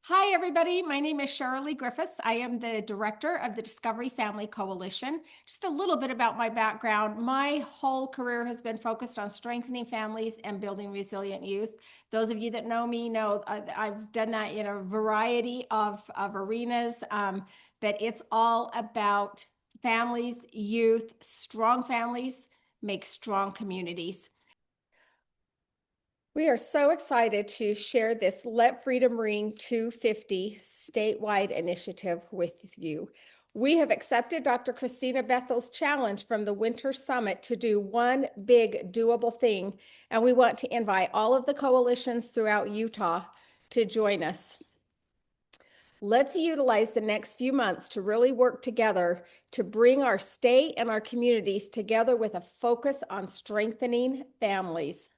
Hi, everybody. My name is Shirley Griffiths. I am the director of the Discovery Family Coalition. Just a little bit about my background. My whole career has been focused on strengthening families and building resilient youth. Those of you that know me know I've done that in a variety of arenas, but it's all about families, youth. Strong families make strong communities. We are so excited to share this Let Freedom Ring 250 statewide initiative with you. We have accepted Dr. Christina Bethel's challenge from the Winter Summit to do one big doable thing, and we want to invite all of the coalitions throughout Utah to join us. Let's utilize the next few months to really work together to bring our state and our communities together with a focus on strengthening families.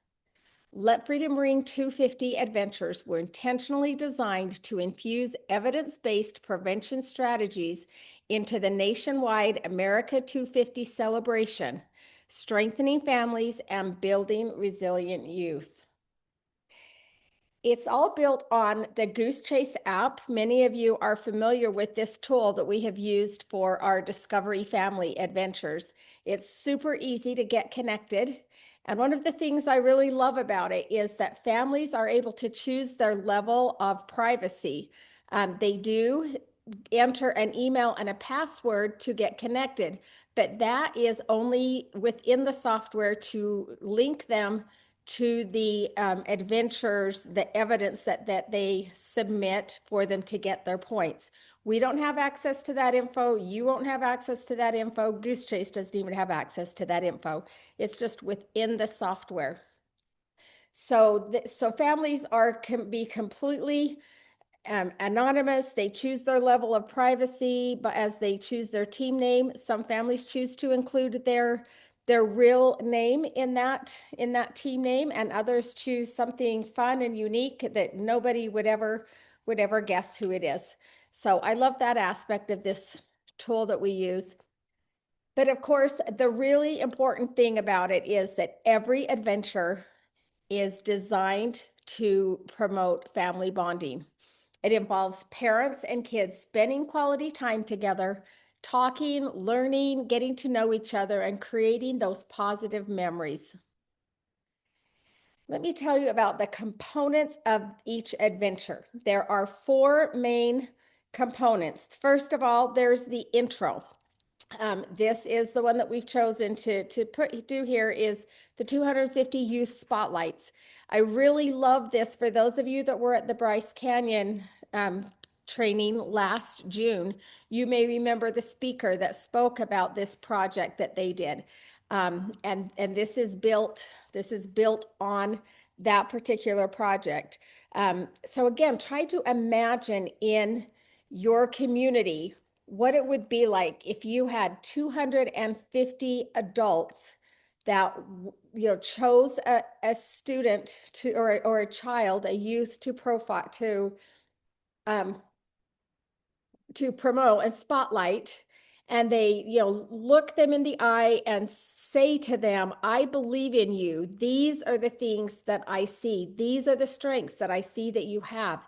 Let Freedom Ring 250 adventures were intentionally designed to infuse evidence-based prevention strategies into the nationwide America 250 celebration, strengthening families and building resilient youth. It's all built on the GooseChase app. Many of you are familiar with this tool that we have used for our Discovery Family adventures. It's super easy to get connected. And one of the things I really love about it is that families are able to choose their level of privacy. They do enter an email and a password to get connected, but that is only within the software to link them to the adventures, the evidence that they submit for them to get their points. We don't have access to that info. You won't have access to that info. GooseChase doesn't even have access to that info. It's just within the software. So families can be completely anonymous. They choose their level of privacy, but as they choose their team name, some families choose to include their real name in that team name, and others choose something fun and unique that nobody would ever guess who it is. So I love that aspect of this tool that we use. But of course, the really important thing about it is that every adventure is designed to promote family bonding. It involves parents and kids spending quality time together, talking, learning, getting to know each other, and creating those positive memories. Let me tell you about the components of each adventure. There are 4 main components. First of all, there's the intro. This is the one that we've chosen to do here is the 250 youth spotlights. I really love this. For those of you that were at the Bryce Canyon training last June, you may remember the speaker that spoke about this project that they did. And this is built on that particular project. So again, try to imagine in your community what it would be like if you had 250 adults that chose a student to or a child, a youth to profile to promote and spotlight, and they look them in the eye and say to them, I believe in you. These are the things that I see. These are the strengths that I see that you have.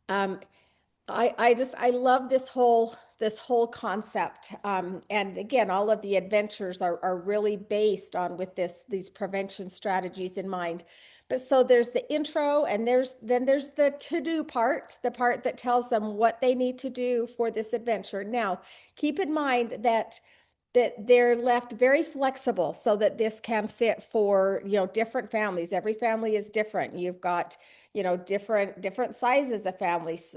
I love this whole concept. And again, all of the adventures are really based on with these prevention strategies in mind. But so there's the intro, and then there's the to-do part, the part that tells them what they need to do for this adventure. Now, keep in mind that they're left very flexible so that this can fit for different families. Every family is different. You've got different sizes of families.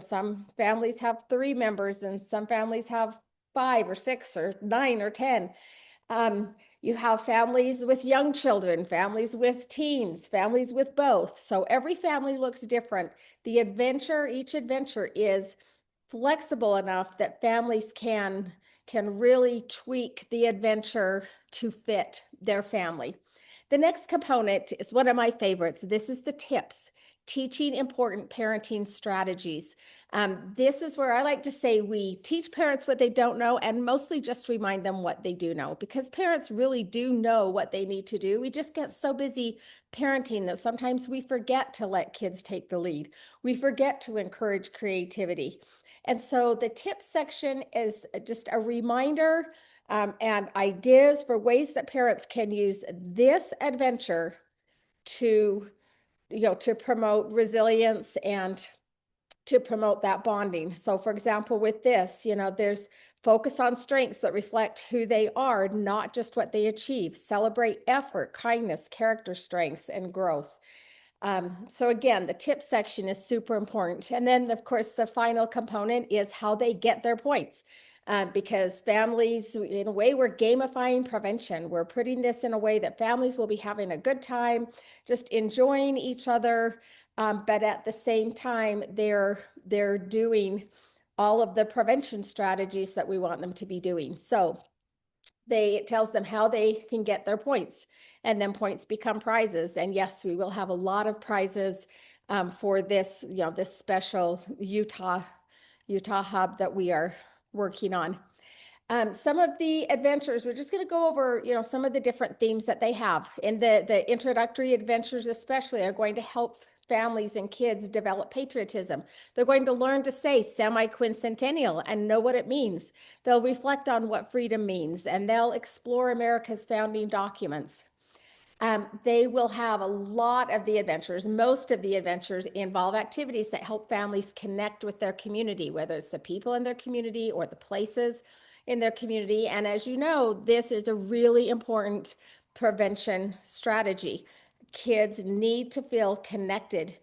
Some families have 3 members, and some families have 5 or 6 or 9 or 10. You have families with young children, families with teens, families with both. So every family looks different. Each adventure is flexible enough that families can really tweak the adventure to fit their family. The next component is one of my favorites. This is the tips. teaching important parenting strategies. This is where I like to say we teach parents what they don't know and mostly just remind them what they do know, because parents really do know what they need to do. We just get so busy parenting that sometimes we forget to let kids take the lead. We forget to encourage creativity. And so the tips section is just a reminder and ideas for ways that parents can use this adventure to, to promote resilience and to promote that bonding. So for example, with this, there's focus on strengths that reflect who they are, not just what they achieve. Celebrate effort, kindness, character strengths, and growth. So again, the tip section is super important. And then of course, the final component is how they get their points. Because families, in a way, we're gamifying prevention. We're putting this in a way that families will be having a good time, just enjoying each other, but at the same time, they're doing all of the prevention strategies that we want them to be doing. So it tells them how they can get their points, and then points become prizes. And yes, we will have a lot of prizes for this, this special Utah hub that we are working on. Some of the adventures, we're just going to go over, some of the different themes that they have. And the introductory adventures especially are going to help families and kids develop patriotism. They're going to learn to say semi-quincentennial and know what it means. They'll reflect on what freedom means, and they'll explore America's founding documents. They will have a lot of the adventures. Most of the adventures involve activities that help families connect with their community, whether it's the people in their community or the places in their community. And as you know, this is a really important prevention strategy. Kids need to feel connected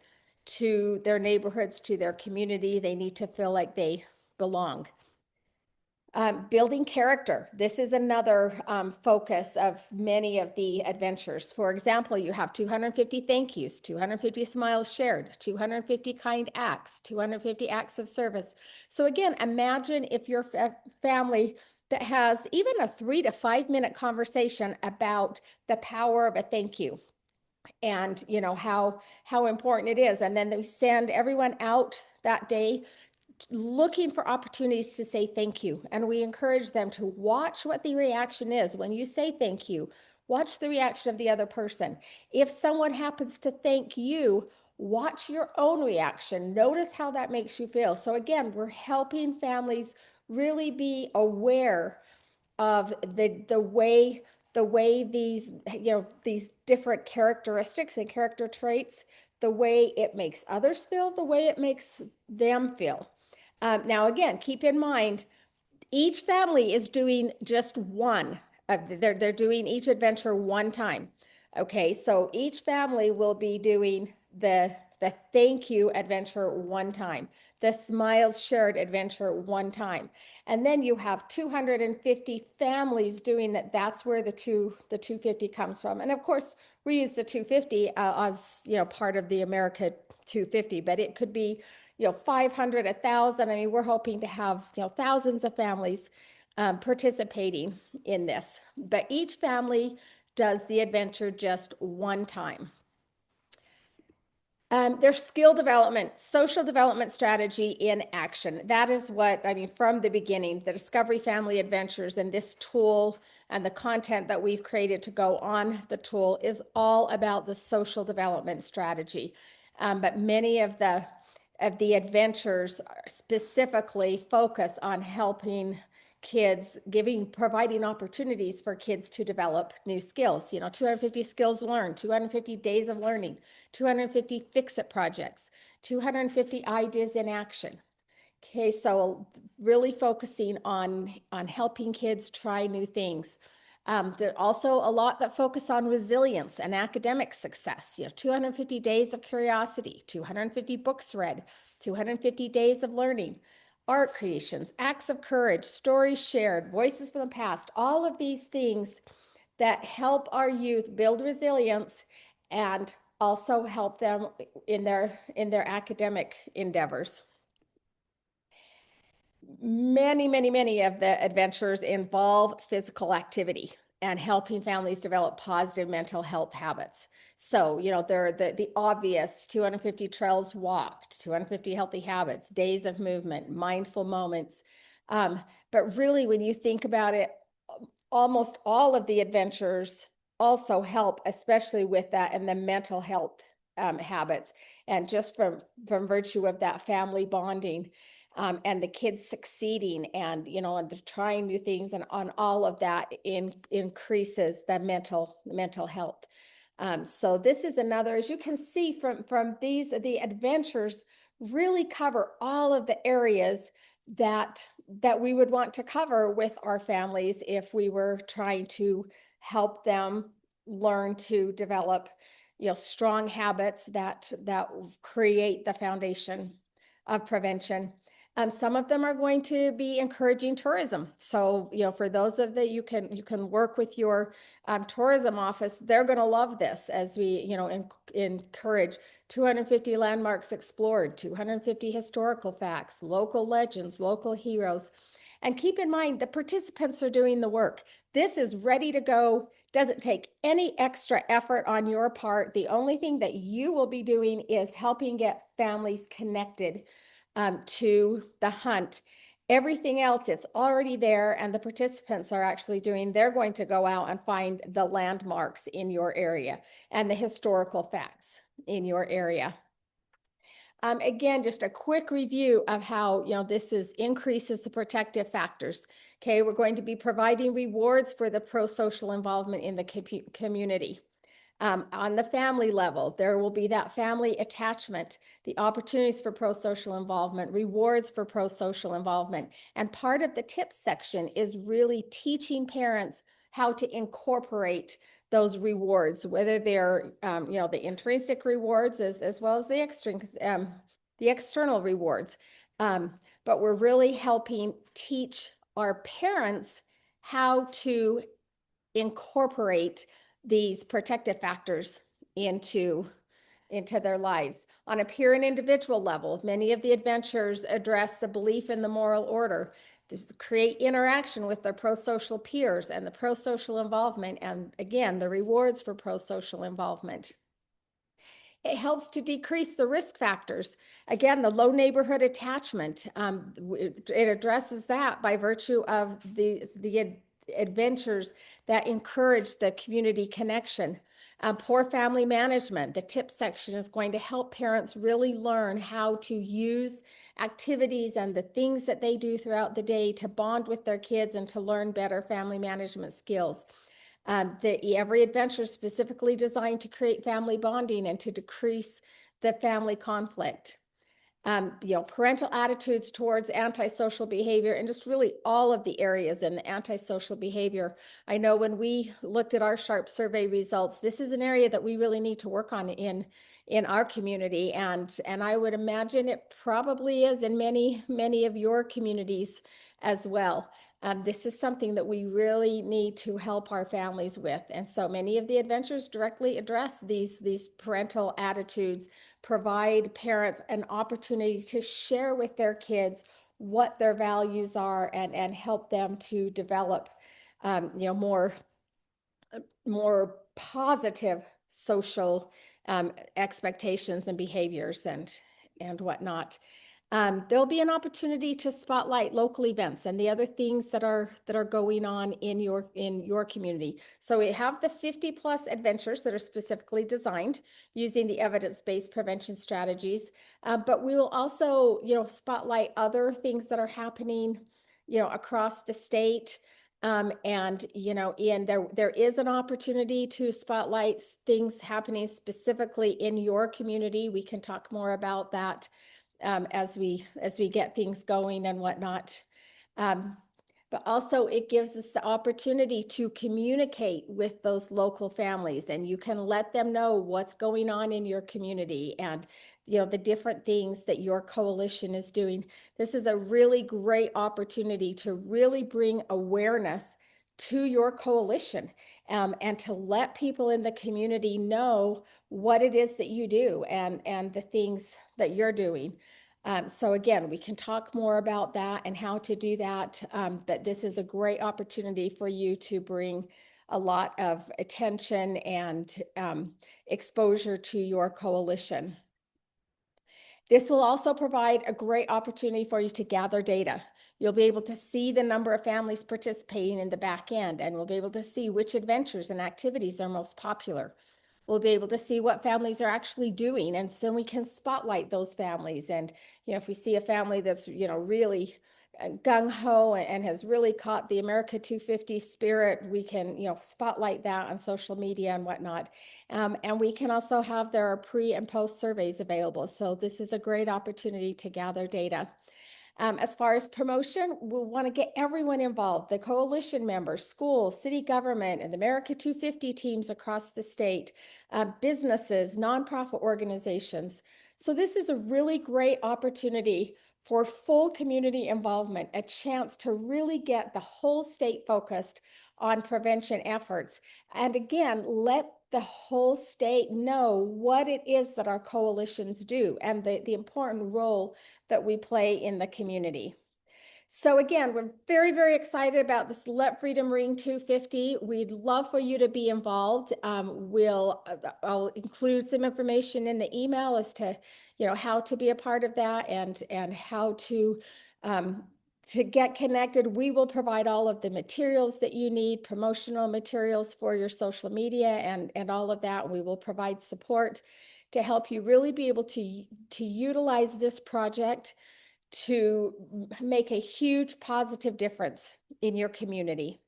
to their neighborhoods, to their community. They need to feel like they belong. Building character. This is another focus of many of the adventures. For example, you have 250 thank yous, 250 smiles shared, 250 kind acts, 250 acts of service. So again, imagine if your family that has even a 3 to 5 minute conversation about the power of a thank you, and how important it is. And then they send everyone out that day looking for opportunities to say thank you. And we encourage them to watch what the reaction is. When you say thank you, watch the reaction of the other person. If someone happens to thank you, watch your own reaction. Notice how that makes you feel. So again, we're helping families really be aware of the way these these different characteristics and character traits, the way it makes others feel, the way it makes them feel. Now again, keep in mind, each family is doing just one of they're doing each adventure one time. Okay, so each family will be doing the thank you adventure one time, the smiles shared adventure one time, and then you have 250 families doing that. That's where the 250 comes from. And of course, we use the 250 as part of the America 250, but it could be 500, 1,000. I mean, we're hoping to have thousands of families participating in this, but each family does the adventure just one time. There's skill development, social development strategy in action. That is what, I mean, from the beginning, the Discovery Family Adventures and this tool and the content that we've created to go on the tool is all about the social development strategy. But many of the adventures specifically focus on helping kids, providing opportunities for kids to develop new skills. 250 skills learned, 250 days of learning, 250 fix-it projects, 250 ideas in action. Okay, so really focusing on helping kids try new things. There's also a lot that focus on resilience and academic success. 250 days of curiosity, 250 books read, 250 days of learning, art creations, acts of courage, stories shared, voices from the past, all of these things that help our youth build resilience and also help them in their academic endeavors. Many of the adventures involve physical activity. and helping families develop positive mental health habits. So, there are the obvious 250 trails walked, 250 healthy habits, days of movement, mindful moments. But really, when you think about it, almost all of the adventures also help, especially with that and the mental health habits, and just from virtue of that family bonding, and the kids succeeding, and and trying new things, and on all of that increases the mental health. So this is another, as you can see from these, the adventures really cover all of the areas that we would want to cover with our families if we were trying to help them learn to develop strong habits that create the foundation of prevention. Some of them are going to be encouraging tourism. So, for those of that, you can work with your tourism office. They're going to love this, as we, encourage 250 landmarks explored, 250 historical facts, local legends, local heroes. And keep in mind, the participants are doing the work. This is ready to go. Doesn't take any extra effort on your part. The only thing that you will be doing is helping get families connected to the hunt. Everything else, it's already there, and the participants are actually doing, they're going to go out and find the landmarks in your area and the historical facts in your area. Again, just a quick review of how this increases the protective factors. Okay, we're going to be providing rewards for the pro-social involvement in the community. On the family level, there will be that family attachment, the opportunities for pro-social involvement, rewards for pro-social involvement. And part of the tips section is really teaching parents how to incorporate those rewards, whether they're, the intrinsic rewards as well as the external rewards. But we're really helping teach our parents how to incorporate these protective factors into their lives. On a peer and individual level, many of the adventures address the belief in the moral order. There's create interaction with their pro-social peers and the pro-social involvement, and again, the rewards for pro-social involvement. It helps to decrease the risk factors. Again, the low neighborhood attachment, it addresses that by virtue of the adventures that encourage the community connection. Poor family management, the tip section is going to help parents really learn how to use activities and the things that they do throughout the day to bond with their kids and to learn better family management skills. Every adventure is specifically designed to create family bonding and to decrease the family conflict. Parental attitudes towards antisocial behavior, and just really all of the areas in the antisocial behavior. I know when we looked at our SHARP survey results, this is an area that we really need to work on in our community, and I would imagine it probably is in many of your communities as well. This is something that we really need to help our families with. And so many of the adventures directly address these parental attitudes, provide parents an opportunity to share with their kids what their values are, and help them to develop more positive social expectations and behaviors and whatnot. There'll be an opportunity to spotlight local events and the other things that are going on in your community. So we have the 50+ adventures that are specifically designed using the evidence-based prevention strategies, but we will also spotlight other things that are happening across the state. And there is an opportunity to spotlight things happening specifically in your community. We can talk more about that as we get things going and whatnot. But also it gives us the opportunity to communicate with those local families, and you can let them know what's going on in your community and the different things that your coalition is doing. This is a really great opportunity to really bring awareness to your coalition, and to let people in the community know what it is that you do and the things that you're doing. So again, we can talk more about that and how to do that, but this is a great opportunity for you to bring a lot of attention and exposure to your coalition. This will also provide a great opportunity for you to gather data. You'll be able to see the number of families participating in the back end, and we'll be able to see which adventures and activities are most popular. We'll be able to see what families are actually doing, and so we can spotlight those families. And if we see a family that's really gung-ho and has really caught the America250 spirit, we can spotlight that on social media and whatnot. And we can also have their pre and post surveys available. So this is a great opportunity to gather data. As far as promotion, we'll want to get everyone involved, the coalition members, schools, city government, and the America250 teams across the state, businesses, nonprofit organizations. So this is a really great opportunity for full community involvement, a chance to really get the whole state focused on prevention efforts. And again, let the whole state know what it is that our coalitions do and the important role that we play in the community. So again, we're very, very excited about this Let Freedom Ring 250. We'd love for you to be involved. I'll include some information in the email as to how to be a part of that and how to get connected. We will provide all of the materials that you need, promotional materials for your social media and all of that. We will provide support to help you really be able to utilize this project to make a huge positive difference in your community.